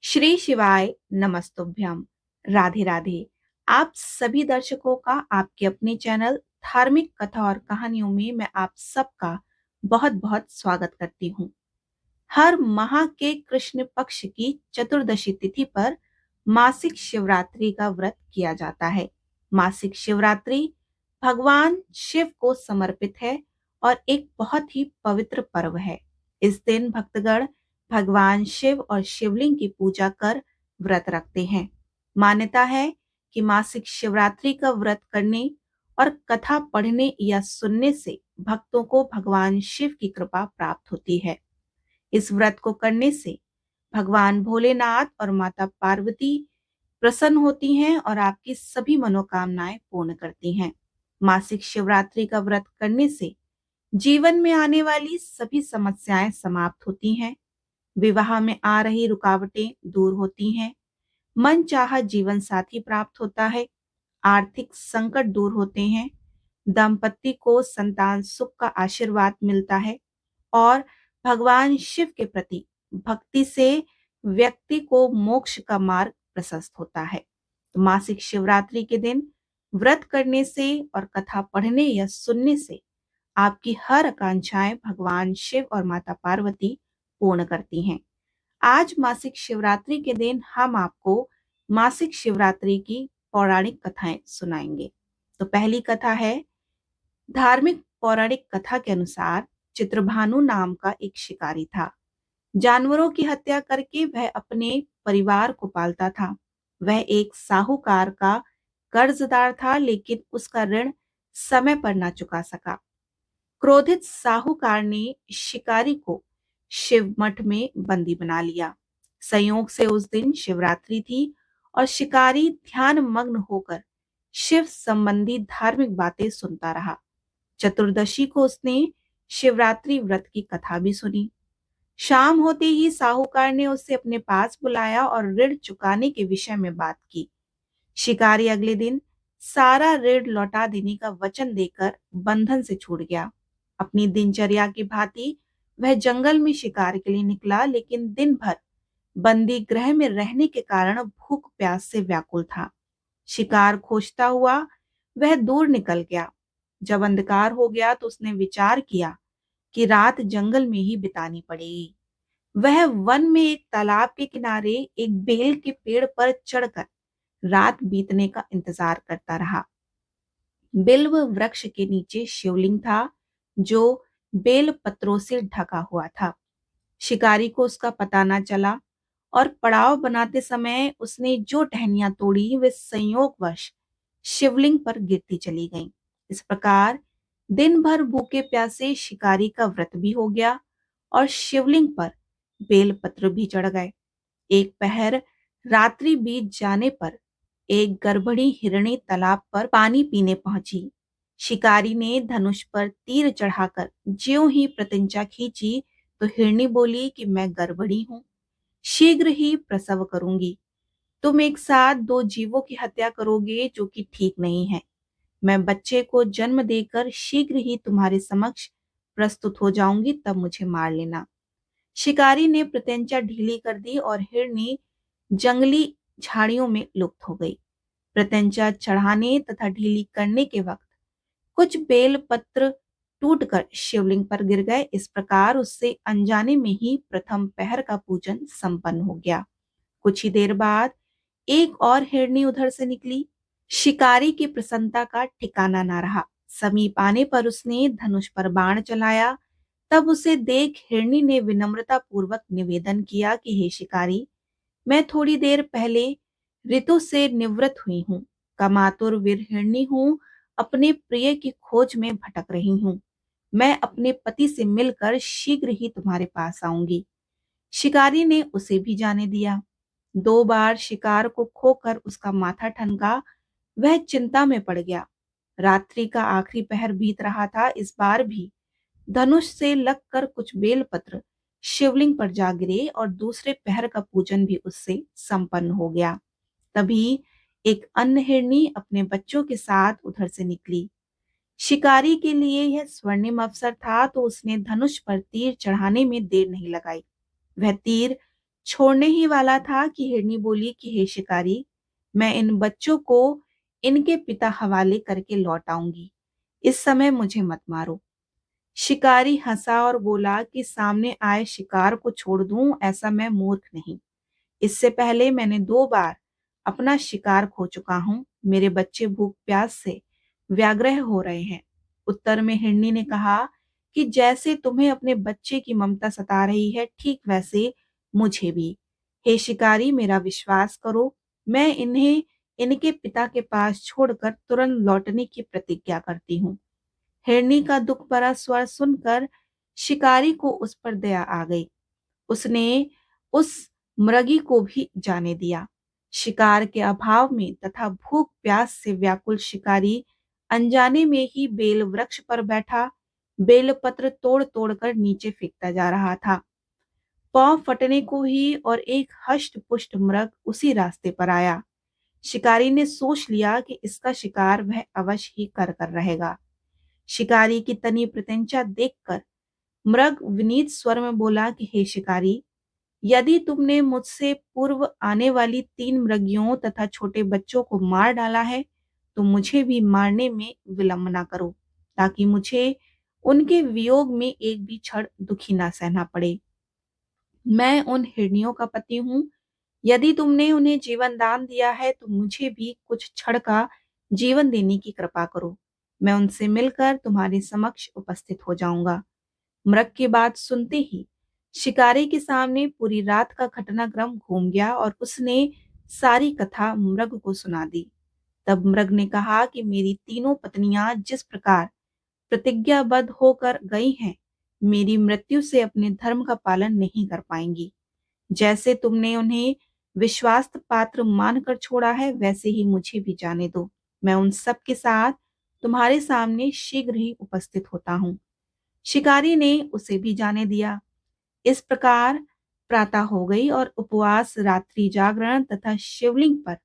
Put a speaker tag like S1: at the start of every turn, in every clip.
S1: श्री शिवाय नमस्तुभ्यम। राधे राधे। आप सभी दर्शकों का आपके अपने चैनल धार्मिक कथा और कहानियों में मैं आप सबका बहुत बहुत स्वागत करती हूँ। हर माह के कृष्ण पक्ष की चतुर्दशी तिथि पर मासिक शिवरात्रि का व्रत किया जाता है। मासिक शिवरात्रि भगवान शिव को समर्पित है और एक बहुत ही पवित्र पर्व है। इस दिन भक्तगण भगवान शिव और शिवलिंग की पूजा कर व्रत रखते हैं। मान्यता है कि मासिक शिवरात्रि का व्रत करने और कथा पढ़ने या सुनने से भक्तों को भगवान शिव की कृपा प्राप्त होती है। इस व्रत को करने से भगवान भोलेनाथ और माता पार्वती प्रसन्न होती हैं और आपकी सभी मनोकामनाएं पूर्ण करती हैं। मासिक शिवरात्रि का व्रत करने से जीवन में आने वाली सभी समस्याएं समाप्त होती हैं, विवाह में आ रही रुकावटें दूर होती हैं, मन चाहा जीवन साथी प्राप्त होता है, आर्थिक संकट दूर होते हैं, दंपति को संतान सुख का आशीर्वाद मिलता है और भगवान शिव के प्रति भक्ति से व्यक्ति को मोक्ष का मार्ग प्रशस्त होता है। तो मासिक शिवरात्रि के दिन व्रत करने से और कथा पढ़ने या सुनने से आपकी हर आकांक्षाएं भगवान शिव और माता पार्वती पूर्ण करती हैं। आज मासिक शिवरात्रि के दिन हम आपको मासिक शिवरात्रि की पौराणिक कथाएं सुनाएंगे। तो पहली कथा है, धार्मिक पौराणिक कथा के अनुसार चित्रभानु नाम का एक शिकारी था। जानवरों की हत्या करके वह अपने परिवार को पालता था। वह एक साहूकार का कर्जदार था, लेकिन उसका ऋण समय पर ना चुका सका। क्रोधित साहूकार ने शिकारी को शिव मठ में बंदी बना लिया। संयोग से उस दिन शिवरात्रि थी और शिकारी ध्यान मग्न होकर शिव संबंधी धार्मिक बातें सुनता रहा। चतुर्दशी को उसने शिवरात्रि व्रत की कथा भी सुनी। शाम होते ही साहूकार ने उसे अपने पास बुलाया और ऋण चुकाने के विषय में बात की। शिकारी अगले दिन सारा ऋण लौटा देने का वचन देकर बंधन से छूट गया। अपनी दिनचर्या की भांति वह जंगल में शिकार के लिए निकला, लेकिन दिन भर बंदी गृह में रहने के कारण भूख प्यास से व्याकुल था। शिकार खोजता हुआ वह दूर निकल गया। जब अंधकार हो गया तो उसने विचार किया कि रात जंगल में ही बितानी पड़ेगी। वह वन में एक तालाब के किनारे एक बेल के पेड़ पर चढ़कर रात बीतने का इंतजार करता रहा। बिल्व वृक्ष के नीचे शिवलिंग था, जो बेल पत्रों से ढका हुआ था। शिकारी को उसका पता न चला और पड़ाव बनाते समय उसने जो टहनियां तोड़ी वे संयोगवश शिवलिंग पर गिरती चली गईं। इस प्रकार दिन भर भूखे प्यासे शिकारी का व्रत भी हो गया और शिवलिंग पर बेलपत्र भी चढ़ गए। एक पहर रात्रि बीत जाने पर एक गर्भणी हिरणी तालाब पर पानी पीने पहुंची। शिकारी ने धनुष पर तीर चढ़ाकर ज्यों ही प्रत्यंचा खींची तो हिरणी बोली कि मैं गर्भणी हूं, शीघ्र ही प्रसव करूंगी। तुम एक साथ दो जीवों की हत्या करोगे, जो कि ठीक नहीं है। मैं बच्चे को जन्म देकर शीघ्र ही तुम्हारे समक्ष प्रस्तुत हो जाऊंगी, तब मुझे मार लेना। शिकारी ने प्रत्यंचा ढीली कर दी और हिरनी जंगली झाड़ियों में लुप्त हो गई। प्रत्यंचा चढ़ाने तथा ढीली करने के वक्त कुछ बेल पत्र टूटकर शिवलिंग पर गिर गए। इस प्रकार उससे अनजाने में ही प्रथम पहर का पूजन संपन्न हो गया। कुछ ही देर बाद एक और हिरनी उधर से निकली। शिकारी की प्रसन्नता का ठिकाना न रहा। समीप आने पर उसने धनुष पर बाण चलाया। तब उसे देख हिरनी ने विनम्रता पूर्वक निवेदन किया कि हे शिकारी, मैं थोड़ी देर पहले ऋतु से निवृत्त हुई हूँ, कामातुर वीर हिरनी हूँ, अपने प्रिय की खोज में भटक रही हूँ। मैं अपने पति से मिलकर शीघ्र ही तुम्हारे पास आऊंगी। शिकारी ने उसे भी जाने दिया। 2 बार शिकार को खोकर उसका माथा ठनका। वह चिंता में पड़ गया। रात्रि का आखिरी पहर बीत रहा था। इस बार भी धनुष से लगकर कुछ बेलपत्र शिवलिंग पर जा गिरे और दूसरे पहर का पूजन भी उससे संपन्न हो गया। तभी एक अन्य हिरनी अपने बच्चों के साथ उधर से निकली। शिकारी के लिए यह स्वर्णिम अवसर था, तो उसने धनुष पर तीर चढ़ाने में देर नहीं लगाई। वह तीर छोड़ने ही वाला था कि हिरनी बोली कि हे शिकारी, मैं इन बच्चों को इनके पिता हवाले करके लौट आऊंगी। इस समय मुझे मत मारो। शिकारी हंसा और बोला कि सामने आए शिकार को छोड़ दूं, ऐसा मैं मूर्ख नहीं। इससे पहले मैंने 2 बार अपना शिकार खो चुका हूं। मेरे बच्चे भूख प्यास से व्याग्रह हो रहे हैं। उत्तर में हिरनी ने कहा कि जैसे तुम्हें अपने बच्चे की ममता सता रही है, ठीक वैसे मुझे भी। हे शिकारी, मेरा विश्वास करो, मैं इन्हें इनके पिता के पास छोड़कर तुरंत लौटने की प्रतिज्ञा करती हूँ। हिरनी का दुख भरा स्वर सुनकर शिकारी को उस पर दया आ गई। उसने उस मृगी को भी जाने दिया। शिकार के अभाव में तथा भूख प्यास से व्याकुल शिकारी अनजाने में ही बेल वृक्ष पर बैठा बेल पत्र तोड़ तोड़ कर नीचे फेंकता जा रहा था। पांव फटने को ही और एक हष्ट पुष्ट मृग उसी रास्ते पर आया। शिकारी ने सोच लिया कि इसका शिकार वह अवश्य ही कर कर रहेगा। शिकारी की तनी प्रत्यंचा देखकर मृग विनीत स्वर में बोला कि हे शिकारी, यदि तुमने मुझसे पूर्व आने वाली 3 मृगियों तथा छोटे बच्चों को मार डाला है, तो मुझे भी मारने में विलंब ना करो, ताकि मुझे उनके वियोग में एक भी क्षण दुखी ना सहना पड़े। मैं उन हिरनियों का पति हूँ। यदि तुमने उन्हें जीवन दान दिया है, तो मुझे भी कुछ क्षण का जीवन देने की कृपा करो। मैं उनसे मिलकर तुम्हारे समक्ष उपस्थित हो जाऊंगा। मृग की बात सुनते ही शिकारी के सामने पूरी रात का घटनाक्रम घूम गया और उसने सारी कथा मृग को सुना दी। तब मृग ने कहा कि मेरी तीनों पत्नियां जिस प्रकार प्रतिज्ञाबद्ध होकर गई हैं, मेरी मृत्यु से अपने धर्म का पालन नहीं कर पाएंगी। जैसे तुमने उन्हें विश्वास पात्र मानकर छोड़ा है, वैसे ही मुझे भी जाने दो। मैं उन सब के साथ तुम्हारे सामने शीघ्र ही उपस्थित होता हूँ। शिकारी ने उसे भी जाने दिया। इस प्रकार प्रातः हो गई और उपवास, रात्रि जागरण तथा शिवलिंग पर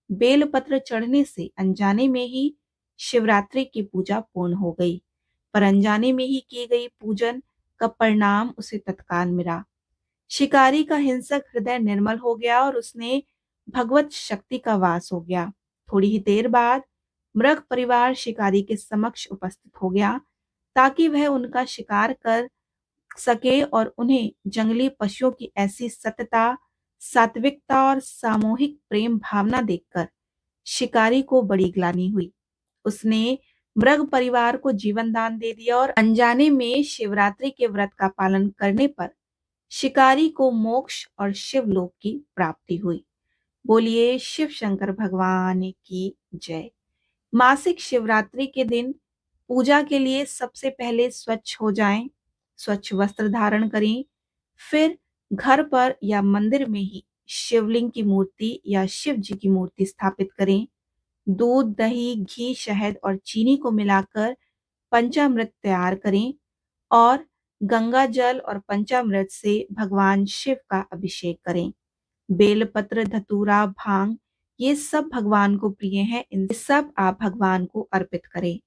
S1: बेलपत्र चढ़ने से अनजाने में ही शिवरात्रि की पूजा पूर्ण हो गई। पर अनजाने में ही की गई पूजन का परिणाम उसे तत्काल मिला। शिकारी का हिंसक हृदय निर्मल हो गया और उसने भगवत शक्ति का वास हो गया। थोड़ी ही देर बाद मृग परिवार शिकारी के समक्ष उपस्थित हो गया, ताकि वह उनका शिकार कर सके और उन्हें जंगली पशुओं की ऐसी सतता, सात्विकता और सामूहिक प्रेम भावना देखकर शिकारी को बड़ी ग्लानि हुई। उसने मृग परिवार को जीवन दान दे दिया और अनजाने में शिवरात्रि के व्रत का पालन करने पर शिकारी को मोक्ष और शिवलोक की प्राप्ति हुई। बोलिए शिव शंकर भगवान की जय। मासिक शिवरात्रि के दिन पूजा के लिए सबसे पहले स्वच्छ हो जाएं, स्वच्छ वस्त्र धारण करें, फिर घर पर या मंदिर में ही शिवलिंग की मूर्ति या शिव जी की मूर्ति स्थापित करें। दूध, दही, घी, शहद और चीनी को मिलाकर पंचामृत तैयार करें और गंगा जल और पंचामृत से भगवान शिव का अभिषेक करें। बेलपत्र, धतूरा, भांग, ये सब भगवान को प्रिय हैं। इन सब आप भगवान को अर्पित करें।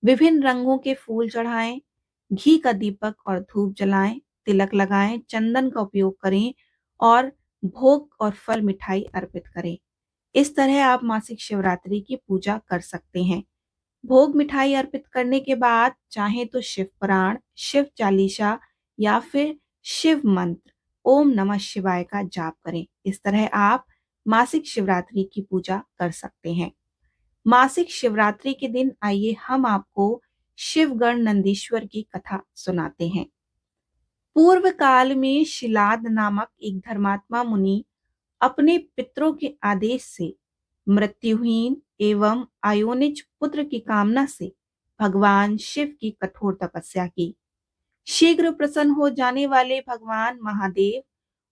S1: विभिन्न रंगों के फूल चढ़ाएं, घी का दीपक और धूप जलाएं, तिलक लगाएं, चंदन का उपयोग करें और भोग और फल मिठाई अर्पित करें। इस तरह आप मासिक शिवरात्रि की पूजा कर सकते हैं। भोग मिठाई अर्पित करने के बाद चाहे तो शिव पुराण, शिव चालीसा या फिर शिव मंत्र ओम नमः शिवाय का जाप करें। इस तरह आप मासिक शिवरात्रि की पूजा कर सकते हैं। मासिक शिवरात्रि के दिन आइए हम आपको शिवगण नंदीश्वर की कथा सुनाते हैं। पूर्व काल में शिलाद नामक एक धर्मात्मा मुनि अपने पितरों के आदेश से मृत्युहीन एवं आयोनिज पुत्र की कामना से भगवान शिव की कठोर तपस्या की। शीघ्र प्रसन्न हो जाने वाले भगवान महादेव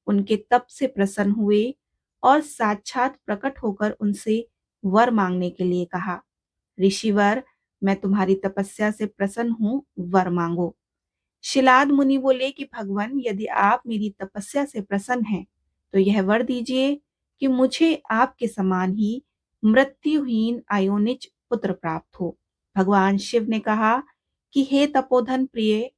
S1: उनके तप से प्रसन्न हुए और साक्षात प्रकट होकर उनसे वर मांगने के लिए कहा। ऋषिवर, मैं तुम्हारी तपस्या से प्रसन्न हूँ, वर मांगो। शिलाद मुनि बोले कि भगवान, यदि आप मेरी तपस्या से प्रसन्न हैं, तो यह वर दीजिए कि मुझे आपके समान ही मृत्युहीन आयोनिज पुत्र प्राप्त हो। भगवान शिव ने कहा कि हे तपोधन प्रिय,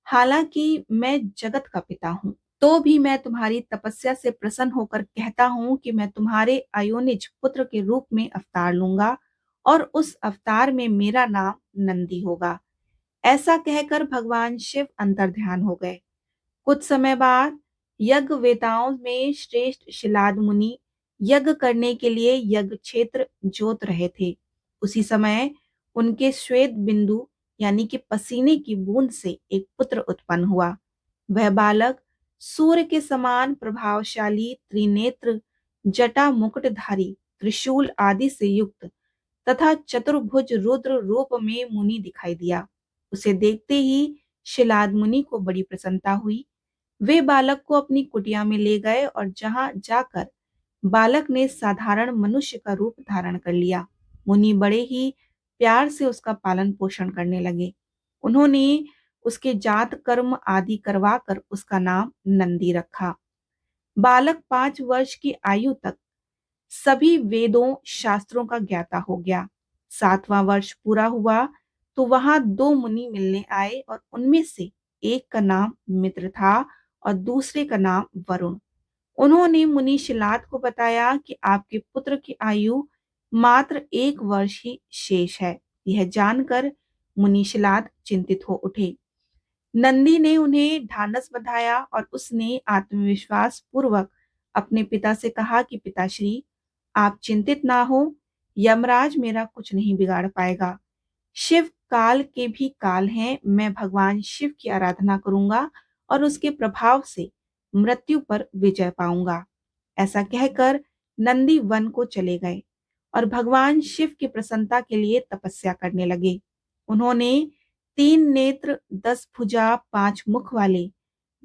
S1: हालांकि मैं जगत का पिता हूँ, तो भी मैं तुम्हारी तपस्या से प्रसन्न होकर कहता हूँ कि मैं तुम्हारे अयोनिज पुत्र के रूप में अवतार लूंगा और उस अवतार में मेरा नाम नंदी होगा। ऐसा कहकर भगवान शिव अंतर्ध्यान हो गए। कुछ समय बाद यज्ञ वेताओं में श्रेष्ठ शिलाद मुनि यज्ञ करने के लिए यज्ञ क्षेत्र जोत रहे थे। उसी समय उनके श्वेत बिंदु यानी कि पसीने की बूंद से एक पुत्र उत्पन्न हुआ। वह बालक सूर्य के समान प्रभावशाली, त्रिनेत्र, जटा मुकुटधारी, त्रिशूल आदि से युक्त तथा चतुर्भुज रुद्र रूप में मुनि दिखाई दिया। उसे देखते ही शिलाद मुनि को बड़ी प्रसन्नता हुई। वे बालक को अपनी कुटिया में ले गए और जहां जाकर बालक ने साधारण मनुष्य का रूप धारण कर लिया। मुनि बड़े ही प्यार से उसका पालन पोषण करने लगे। उन्होंने उसके जात कर्म आदि करवाकर उसका नाम नंदी रखा। बालक 5 वर्ष की आयु तक सभी वेदों शास्त्रों का ज्ञाता हो गया। 7वां वर्ष पूरा हुआ तो वहां 2 मुनि मिलने आए और उनमें से एक का नाम मित्र था और दूसरे का नाम वरुण। उन्होंने मुनि शिलाद को बताया कि आपके पुत्र की आयु मात्र 1 वर्ष ही शेष है। यह जानकर मुनि शिलाद चिंतित हो उठे। नंदी ने उन्हें ढांढस बंधाया और उसने आत्मविश्वास पूर्वक अपने पिता से कहा कि पिताश्री, आप चिंतित ना हो, यमराज मेरा कुछ नहीं बिगाड़ पाएगा। शिव काल के भी काल हैं, मैं भगवान शिव की आराधना करूंगा और उसके प्रभाव से मृत्यु पर विजय पाऊंगा। ऐसा कहकर नंदी वन को चले गए और भगवान शिव की प्रसन्नता के लिए तपस्या करने लगे। उन्होंने 3 नेत्र, 10 भुजा, 5 मुख वाले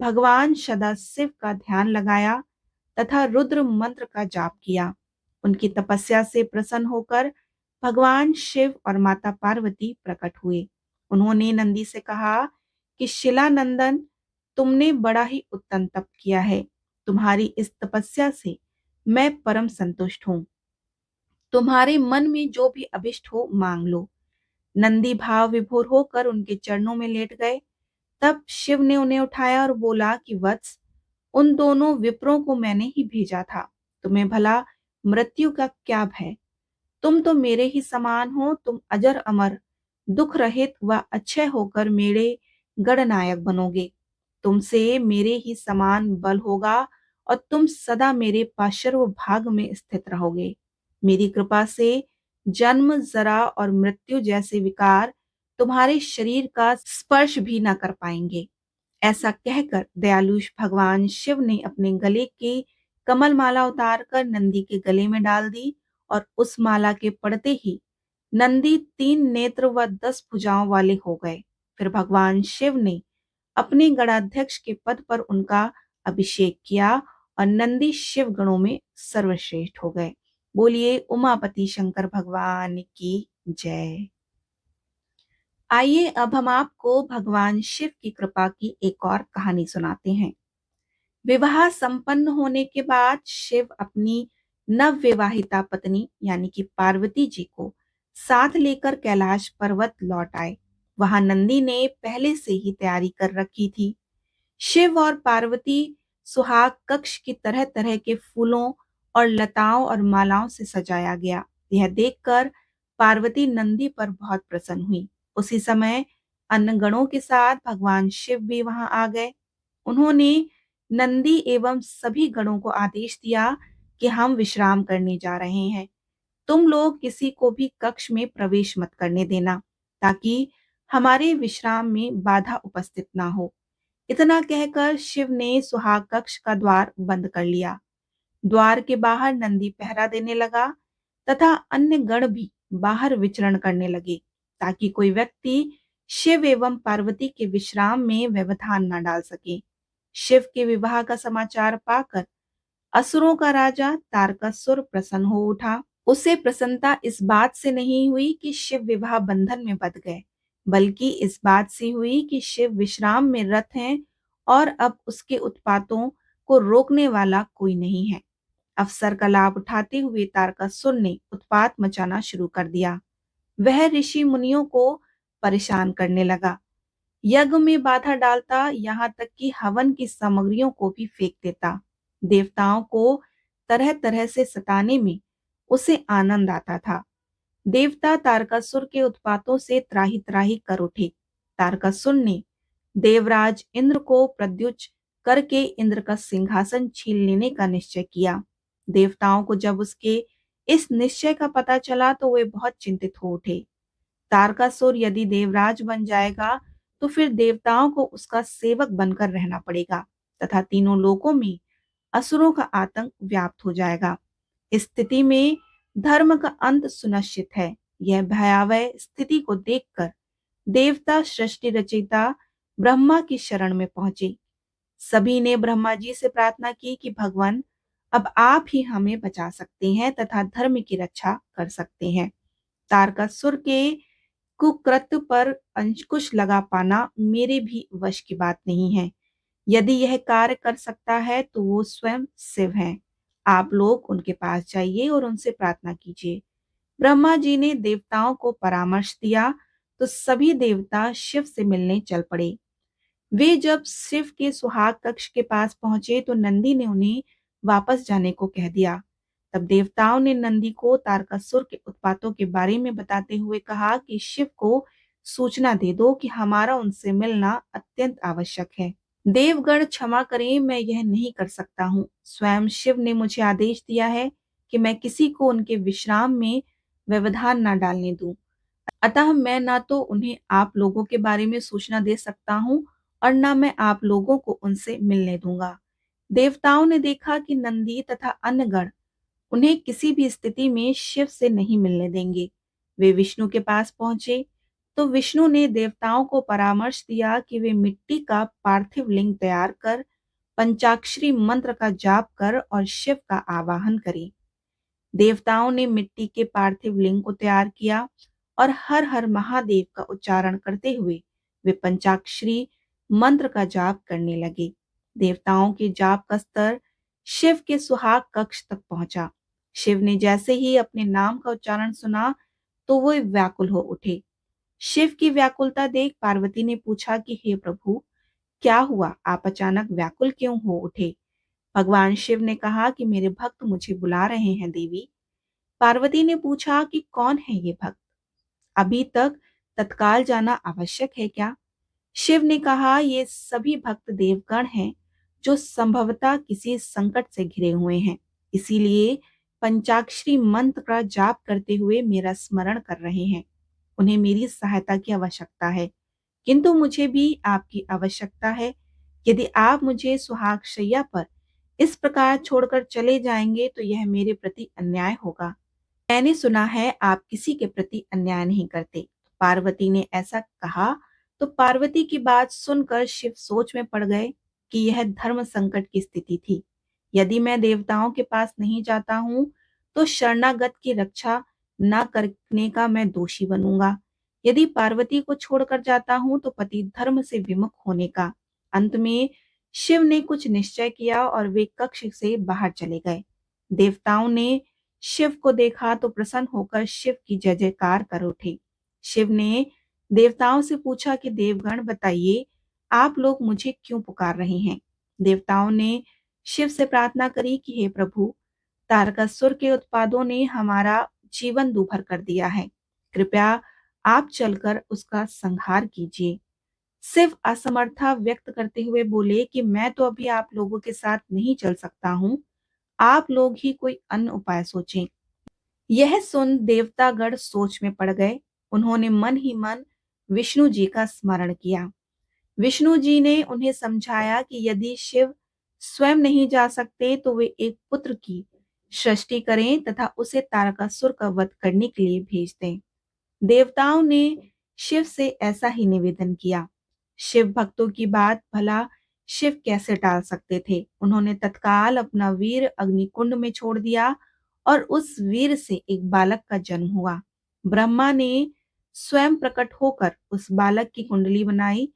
S1: भगवान सदाशिव का ध्यान लगाया तथा रुद्र मंत्र का जाप किया। उनकी तपस्या से प्रसन्न होकर भगवान शिव और माता पार्वती प्रकट हुए। उन्होंने नंदी से कहा कि शिलानंदन, तुमने बड़ा ही उत्तम तप किया है। तुम्हारी इस तपस्या से मैं परम संतुष्ट हूँ। तुम्हारे मन में जो भी अभिष्ट हो मांग लो। नंदी भाव विभोर होकर उनके चरणों में लेट गए। तब शिव ने उन्हें उठाया और बोला कि वत्स, उन दोनों विप्रों को मैंने ही भेजा था। तुम्हें भला मृत्यु का क्या भय? तुम तो मेरे ही समान हो। तुम अजर अमर, दुख रहित व अक्षय होकर मेरे गणनायक बनोगे। तुमसे मेरे ही समान बल होगा और तुम सदा मेरे पार्श्व भाग में स्थित रहोगे। मेरी कृपा से जन्म, जरा और मृत्यु जैसे विकार तुम्हारे शरीर का स्पर्श भी न कर पाएंगे। ऐसा कहकर दयालु भगवान शिव ने अपने गले की कमल माला उतारकर नंदी के गले में डाल दी और उस माला के पड़ते ही नंदी 3 नेत्र व 10 भुजाओं वाले हो गए। फिर भगवान शिव ने अपने गणाध्यक्ष के पद पर उनका अभिषेक किया और नंदी शिव गणों में सर्वश्रेष्ठ हो गए। बोलिए उमापति शंकर भगवान की जय। आइए अब हम आपको भगवान शिव की कृपा की एक और कहानी सुनाते हैं। विवाह संपन्न होने के बाद शिव अपनी नवविवाहिता पत्नी यानी कि पार्वती जी को साथ लेकर कैलाश पर्वत लौट आए। वहां नंदी ने पहले से ही तैयारी कर रखी थी। शिव और पार्वती सुहाग कक्ष की तरह तरह के फूलों और लताओं और मालाओं से सजाया गया। यह देखकर पार्वती नंदी पर बहुत प्रसन्न हुई। उसी समय अन्य गणों के साथ भगवान शिव भी वहां आ गए। उन्होंने नंदी एवं सभी गणों को आदेश दिया कि हम विश्राम करने जा रहे हैं। तुम लोग किसी को भी कक्ष में प्रवेश मत करने देना, ताकि हमारे विश्राम में बाधा उपस्थित ना हो। इतना कहकर शिव ने सुहाग कक्ष का द्वार बंद कर लिया। द्वार के बाहर नंदी पहरा देने लगा तथा अन्य गण भी बाहर विचरण करने लगे, ताकि कोई व्यक्ति शिव एवं पार्वती के विश्राम में व्यवधान न डाल सके। शिव के विवाह का समाचार पाकर असुरों का राजा तारकासुर प्रसन्न हो उठा। उसे प्रसन्नता इस बात से नहीं हुई कि शिव विवाह बंधन में बंध गए, बल्कि इस बात से हुई कि शिव विश्राम में रत हैं और अब उसके उत्पातों को रोकने वाला कोई नहीं है। अवसर का लाभ उठाते हुए तारकासुर ने उत्पात मचाना शुरू कर दिया। वह ऋषि मुनियों को परेशान करने लगा। यज्ञ में बाधा डालता, यहाँ तक कि हवन की सामग्रियों को भी फेंक देता। देवताओं को तरह तरह से सताने में उसे आनंद आता था। देवता तारकासुर के उत्पातों से त्राही त्राही कर उठे। तारकासुर ने देवराज इंद्र को प्रद्युच्च करके इंद्र का सिंहासन छीन लेने का निश्चय किया। देवताओं को जब उसके इस निश्चय का पता चला तो वे बहुत चिंतित हो उठे। तारकासुर यदि देवराज बन जाएगा तो फिर देवताओं को उसका सेवक बनकर रहना पड़ेगा तथा तीनों लोकों में असुरों का आतंक व्याप्त हो जाएगा। इस स्थिति में धर्म का अंत सुनिश्चित है। यह भयावह स्थिति को देखकर देवता सृष्टि रचयिता ब्रह्मा की शरण में पहुंचे। सभी ने ब्रह्मा जी से प्रार्थना की कि भगवान, अब आप ही हमें बचा सकते हैं तथा धर्म की रक्षा कर सकते हैं। तारकासुर के कुकृत्य पर अंकुश लगा पाना मेरे भी वश की बात नहीं है। यदि यह कार्य कर सकता है तो वो स्वयं शिव हैं। आप लोग उनके पास जाइए और उनसे प्रार्थना कीजिए। ब्रह्मा जी ने देवताओं को परामर्श दिया तो सभी देवता शिव से मिलने चल पड़े। वे जब शिव के सुहाग कक्ष के पास पहुंचे तो नंदी ने उन्हें वापस जाने को कह दिया। तब देवताओं ने नंदी को तारकासुर के उत्पातों के बारे में बताते हुए कहा कि शिव को सूचना दे दो कि हमारा उनसे मिलना अत्यंत आवश्यक है। देवगण क्षमा करें, मैं यह नहीं कर सकता हूँ। स्वयं शिव ने मुझे आदेश दिया है कि मैं किसी को उनके विश्राम में व्यवधान न डालने दूं। अतः मैं ना तो उन्हें आप लोगों के बारे में सूचना दे सकता हूँ और न मैं आप लोगों को उनसे मिलने दूंगा। देवताओं ने देखा कि नंदी तथा अन्य गण उन्हें किसी भी स्थिति में शिव से नहीं मिलने देंगे। वे विष्णु के पास पहुंचे तो विष्णु ने देवताओं को परामर्श दिया कि वे मिट्टी का पार्थिव लिंग तैयार कर पंचाक्षरी मंत्र का जाप कर और शिव का आवाहन करें। देवताओं ने मिट्टी के पार्थिव लिंग को तैयार किया और हर हर महादेव का उच्चारण करते हुए वे पंचाक्षरी मंत्र का जाप करने लगे। देवताओं के जाप का स्तर शिव के सुहाग कक्ष तक पहुंचा। शिव ने जैसे ही अपने नाम का उच्चारण सुना तो वो व्याकुल हो उठे। शिव की व्याकुलता देख पार्वती ने पूछा कि हे प्रभु, क्या हुआ? आप अचानक व्याकुल क्यों हो उठे? भगवान शिव ने कहा कि मेरे भक्त मुझे बुला रहे हैं देवी। पार्वती ने पूछा कि कौन है ये भक्त? अभी तक तत्काल जाना आवश्यक है क्या? शिव ने कहा, ये सभी भक्त देवगण हैं जो संभवतः किसी संकट से घिरे हुए हैं, इसीलिए पंचाक्षरी मंत्र का जाप करते हुए मेरा स्मरण कर रहे हैं। उन्हें मेरी सहायता की आवश्यकता है, किंतु मुझे भी आपकी आवश्यकता है। यदि आप मुझे सुहाग शैया पर इस प्रकार छोड़कर चले जाएंगे तो यह मेरे प्रति अन्याय होगा। मैंने सुना है आप किसी के प्रति अन्याय नहीं करते। पार्वती ने ऐसा कहा तो पार्वती की बात सुनकर शिव सोच में पड़ गए कि यह धर्म संकट की स्थिति थी। यदि मैं देवताओं के पास नहीं जाता हूँ तो शरणागत की रक्षा न करने का मैं दोषी बनूंगा। यदि पार्वती को छोड़कर जाता हूँ तो पति धर्म से विमुख होने का। अंत में शिव ने कुछ निश्चय किया और वे कक्ष से बाहर चले गए। देवताओं ने शिव को देखा तो प्रसन्न होकर शिव की जय जयकार कर उठे। शिव ने देवताओं से पूछा कि देवगण बताइए, आप लोग मुझे क्यों पुकार रहे हैं? देवताओं ने शिव से प्रार्थना करी कि हे प्रभु, तारकासुर के उत्पादों ने हमारा जीवन दूभर कर दिया है। कृपया आप चलकर उसका संहार कीजिए। शिव असमर्था व्यक्त करते हुए बोले कि मैं तो अभी आप लोगों के साथ नहीं चल सकता हूँ। आप लोग ही कोई अन्य उपाय सोचें। यह सुन देवतागण सोच में पड़ गए। उन्होंने मन ही मन विष्णु जी का स्मरण किया। विष्णु जी ने उन्हें समझाया कि यदि शिव स्वयं नहीं जा सकते तो वे एक पुत्र की सृष्टि करें तथा उसे तारकासुर का वध करने के लिए भेज दें। देवताओं ने शिव से ऐसा ही निवेदन किया। शिव भक्तों की बात भला शिव कैसे टाल सकते थे? उन्होंने तत्काल अपना वीर अग्निकुंड में छोड़ दिया और उस वीर से एक बालक का जन्म हुआ। ब्रह्मा ने स्वयं प्रकट होकर उस बालक की कुंडली बनाई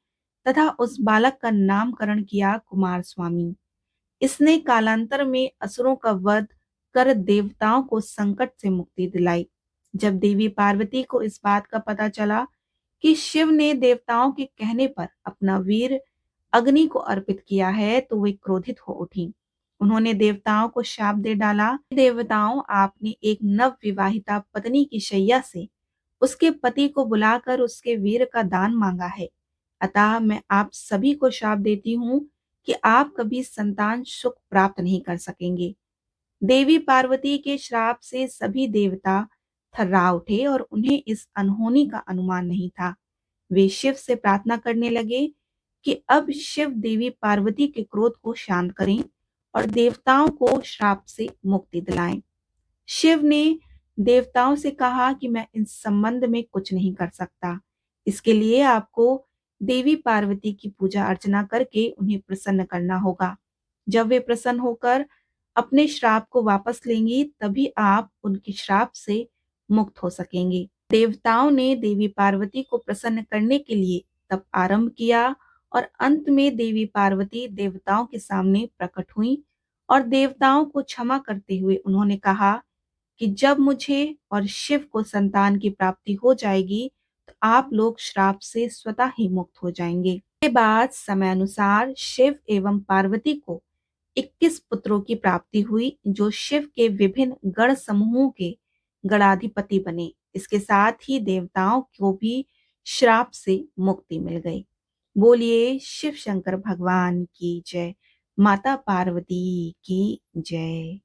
S1: तथा उस बालक का नामकरण किया कुमार स्वामी। इसने कालांतर में असुरों का वध कर देवताओं को संकट से मुक्ति दिलाई। जब देवी पार्वती को इस बात का पता चला कि शिव ने देवताओं के कहने पर अपना वीर अग्नि को अर्पित किया है तो वे क्रोधित हो उठी। उन्होंने देवताओं को शाप दे डाला, देवताओं, आपने एक नव विवाहिता पत्नी की शैया से उसके पति को बुलाकर उसके वीर का दान मांगा है। अतः मैं आप सभी को शाप देती हूँ कि आप कभी संतान सुख प्राप्त नहीं कर सकेंगे। देवी पार्वती के श्राप से सभी देवता थर्रा उठे और उन्हें इस अनहोनी का अनुमान नहीं था। वे शिव से प्रार्थना करने लगे कि अब शिव देवी पार्वती के क्रोध को शांत करें और देवताओं को श्राप से मुक्ति दिलाएं। शिव ने देवताओं से कहा कि मैं इस संबंध में कुछ नहीं कर सकता। इसके लिए आपको देवी पार्वती की पूजा अर्चना करके उन्हें प्रसन्न करना होगा। जब वे प्रसन्न होकर अपने श्राप को वापस लेंगी, तभी आप उनके श्राप से मुक्त हो सकेंगे। देवताओं ने देवी पार्वती को प्रसन्न करने के लिए तप आरंभ किया और अंत में देवी पार्वती देवताओं के सामने प्रकट हुई और देवताओं को क्षमा करते हुए उन्होंने कहा कि जब मुझे और शिव को संतान की प्राप्ति हो जाएगी तो आप लोग श्राप से स्वतः ही मुक्त हो जाएंगे। इसके बाद समय अनुसार शिव एवं पार्वती को 21 पुत्रों की प्राप्ति हुई जो शिव के विभिन्न गण समूहों के गणाधिपति बने। इसके साथ ही देवताओं को भी श्राप से मुक्ति मिल गई। बोलिए शिव शंकर भगवान की जय, माता पार्वती की जय।